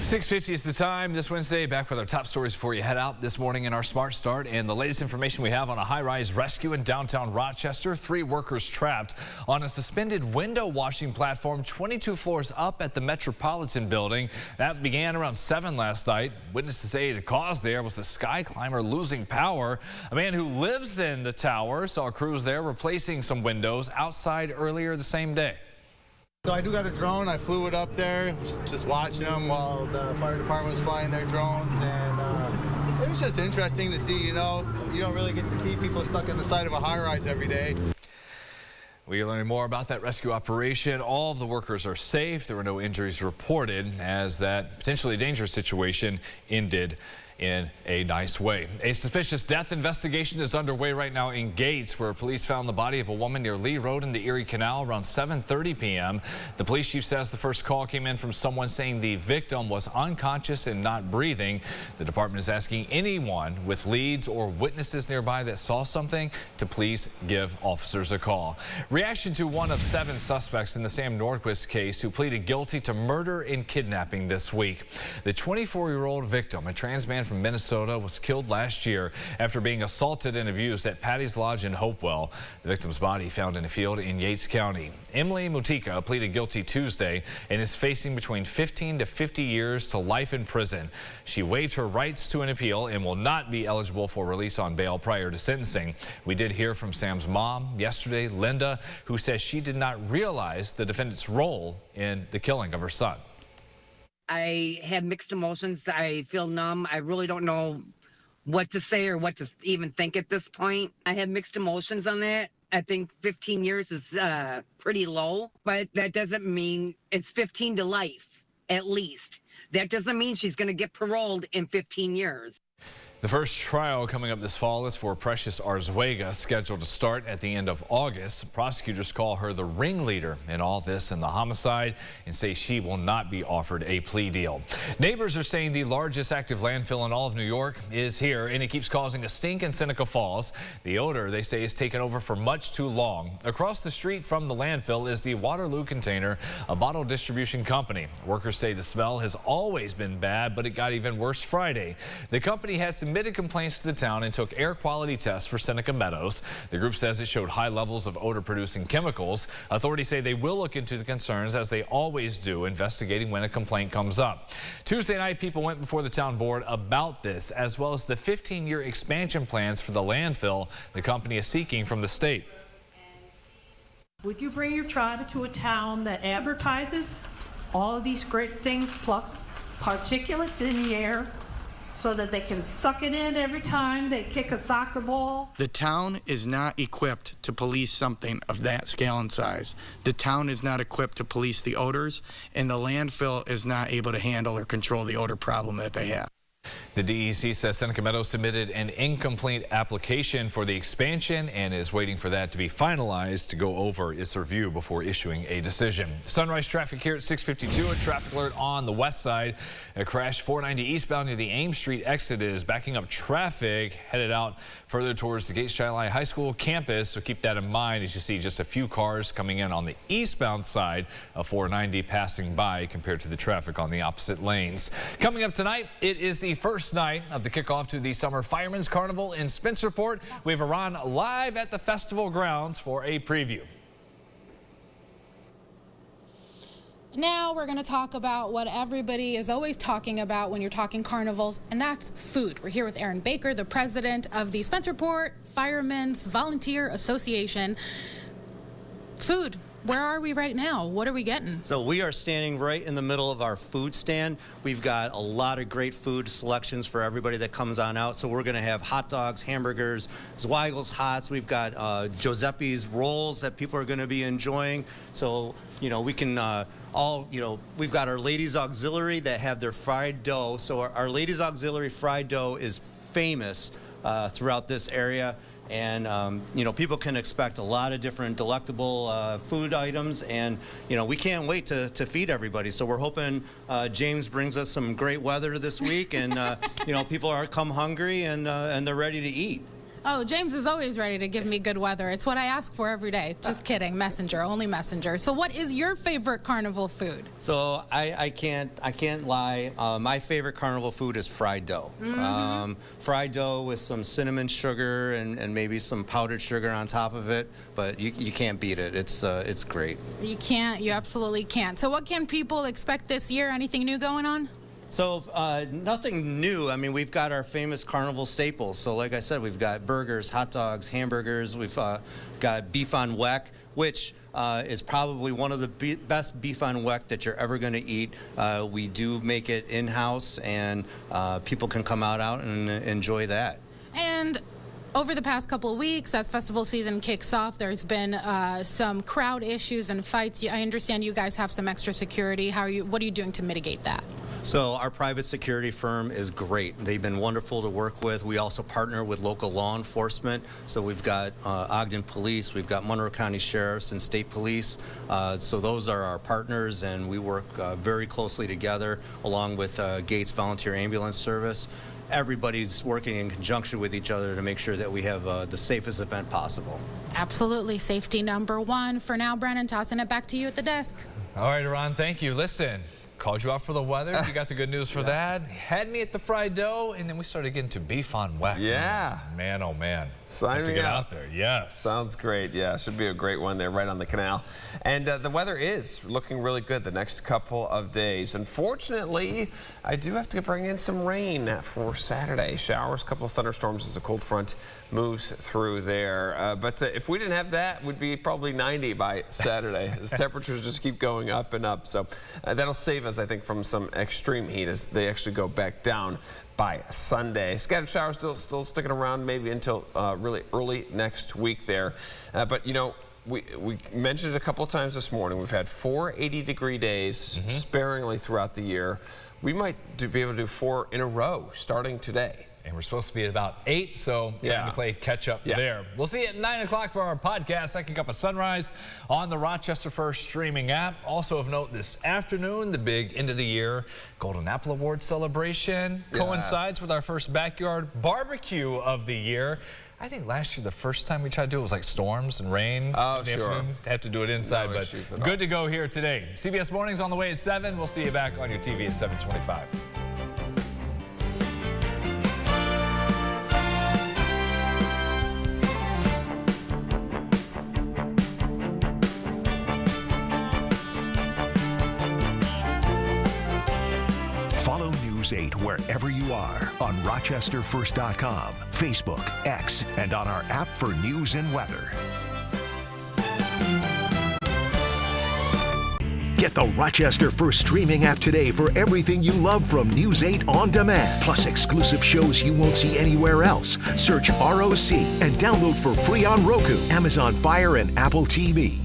6:50 is the time this Wednesday. Back with our top stories before you head out this morning in our Smart Start. And the latest information we have on a high-rise rescue in downtown Rochester. 3 workers trapped on a suspended window washing platform 22 floors up at the Metropolitan building. That began around 7 last night. Witnesses say the cause there was the sky climber losing power. A man who lives in the tower saw crews there replacing some windows outside earlier the same day. So I do got a drone. I flew it up there, just watching them while the fire department was flying their drones, and it was just interesting to see. You know, you don't really get to see people stuck in the side of a high-rise every day. We are learning more about that rescue operation. All of the workers are safe. There were no injuries reported as that potentially dangerous situation ended in a nice way. A suspicious death investigation is underway right now in Gates, where police found the body of a woman near Lee Road in the Erie Canal around 7:30 p.m. The police chief says the first call came in from someone saying the victim was unconscious and not breathing. The department is asking anyone with leads or witnesses nearby that saw something to please give officers a call. Reaction to one of 7 suspects in the Sam Nordquist case who pleaded guilty to murder and kidnapping this week. The 24-year-old victim, a trans man from Minnesota, was killed last year after being assaulted and abused at Patty's Lodge in Hopewell. The victim's body found in a field in Yates County. Emily Mutika pleaded guilty Tuesday and is facing between 15 to 50 years to life in prison. She waived her rights to an appeal and will not be eligible for release on bail prior to sentencing. We did hear from Sam's mom yesterday, Linda, who says she did not realize the defendant's role in the killing of her son. I have mixed emotions. I feel numb. I really don't know what to say or what to even think at this point. I have mixed emotions on that. I think 15 years is pretty low, but that doesn't mean it's 15 to life, at least. That doesn't mean she's going to get paroled in 15 years. The first trial coming up this fall is for Precious Arzuega, scheduled to start at the end of August. Prosecutors call her the ringleader in all this in the homicide and say she will not be offered a plea deal. Neighbors are saying the largest active landfill in all of New York is here, and it keeps causing a stink in Seneca Falls. The odor, they say, is taken over for much too long. Across the street from the landfill is the Waterloo Container, a bottle distribution company. Workers say the smell has always been bad, but it got even worse Friday. The company has submitted complaints to the town and took air quality tests for Seneca Meadows. The group says it showed high levels of odor-producing chemicals. Authorities say they will look into the concerns, as they always do, investigating when a complaint comes up. Tuesday night, people went before the town board about this, as well as the 15-year expansion plans for the landfill the company is seeking from the state. Would you bring your tribe to a town that advertises all of these great things, plus particulates in the air, so that they can suck it in every time they kick a soccer ball? The town is not equipped to police something of that scale and size. The town is not equipped to police the odors, and the landfill is not able to handle or control the odor problem that they have. The DEC says Seneca Meadows submitted an incomplete application for the expansion and is waiting for that to be finalized to go over its review before issuing a decision. Sunrise traffic here at 6:52. A traffic alert on the west side. A crash 490 eastbound near the Ames Street exit is backing up traffic headed out further towards the Gates Chi High School campus. So keep that in mind as you see just a few cars coming in on the eastbound side of 490 passing by compared to the traffic on the opposite lanes. Coming up tonight, it is the first night of the kickoff to the Summer Firemen's Carnival in Spencerport. We have Iran live at the festival grounds for a preview. Now we're going to talk about what everybody is always talking about when you're talking carnivals, and that's food. We're here with Aaron Baker, the president of the Spencerport Firemen's Volunteer Association. Food. Where are we right now? What are we getting? So we are standing right in the middle of our food stand. We've got a lot of great food selections for everybody that comes on out. So we're going to have hot dogs, hamburgers, Zweigel's Hots. We've got Giuseppe's rolls that people are going to be enjoying. So, you know, we can we've got our Ladies Auxiliary that have their fried dough. So our Ladies Auxiliary fried dough is famous throughout this area. And, people can expect a lot of different delectable food items. And, we can't wait to feed everybody. So we're hoping James brings us some great weather this week. And, people are come hungry and they're ready to eat. Oh, James is always ready to give me good weather. It's what I ask for every day. Just kidding. Messenger, only Messenger. So what is your favorite carnival food? So I can't lie. My favorite carnival food is fried dough. Fried dough with some cinnamon sugar and maybe some powdered sugar on top of it. But you can't beat it. It's great. You can't. You absolutely can't. So what can people expect this year? Anything new going on? So nothing new. I mean, we've got our famous carnival staples. So like I said, we've got burgers, hot dogs, hamburgers. We've got beef on weck, which is probably one of the best beef on weck that you're ever going to eat. We do make it in-house, and people can come out and enjoy that. And over the past couple of weeks, as festival season kicks off, there's been some crowd issues and fights. I understand you guys have some extra security. What are you doing to mitigate that? So our private security firm is great. They've been wonderful to work with. We also partner with local law enforcement. So we've got Ogden Police, we've got Monroe County Sheriffs and State Police. So those are our partners, and we work very closely together along with Gates Volunteer Ambulance Service. Everybody's working in conjunction with each other to make sure that we have the safest event possible. Absolutely. Safety number one. For now, Brennan, tossing it back to you at the desk. All right, Ron, thank you. Listen, called you out for the weather. You got the good news for that. Had me at the fried dough, and then we started getting to beef on weck. Yeah. Man, oh man. Sign Have to me get up. out there. Yes. Sounds great. Yeah, should be a great one there right on the canal. And the weather is looking really good the next couple of days. Unfortunately, I do have to bring in some rain for Saturday. Showers, a couple of thunderstorms as a cold front moves through there. But if we didn't have that, we'd be probably 90 by Saturday as temperatures just keep going up and up. So that'll save us, I think, from some extreme heat as they actually go back down by Sunday. Scattered showers still sticking around maybe until really early next week there. But, you know, we mentioned it a couple of times this morning. We've had 4 80-degree days sparingly throughout the year. We might be able to do 4 in a row starting today. And we're supposed to be at about 8, so trying to play catch up there. We'll see you at 9 o'clock for our podcast, Second Cup of Sunrise, on the Rochester First streaming app. Also of note this afternoon, the big end of the year Golden Apple Award celebration coincides with our first backyard barbecue of the year. I think last year, the first time we tried to do it was like storms and rain. Oh, in the sure. afternoon. Have to do it inside, No but issues good to go here today. CBS Mornings on the way at 7. We'll see you back on your TV at 7:25. Follow News 8 wherever you are on RochesterFirst.com, Facebook, X, and on our app for news and weather. Get the Rochester First streaming app today for everything you love from News 8 on demand, plus exclusive shows you won't see anywhere else. Search ROC and download for free on Roku, Amazon Fire, and Apple TV.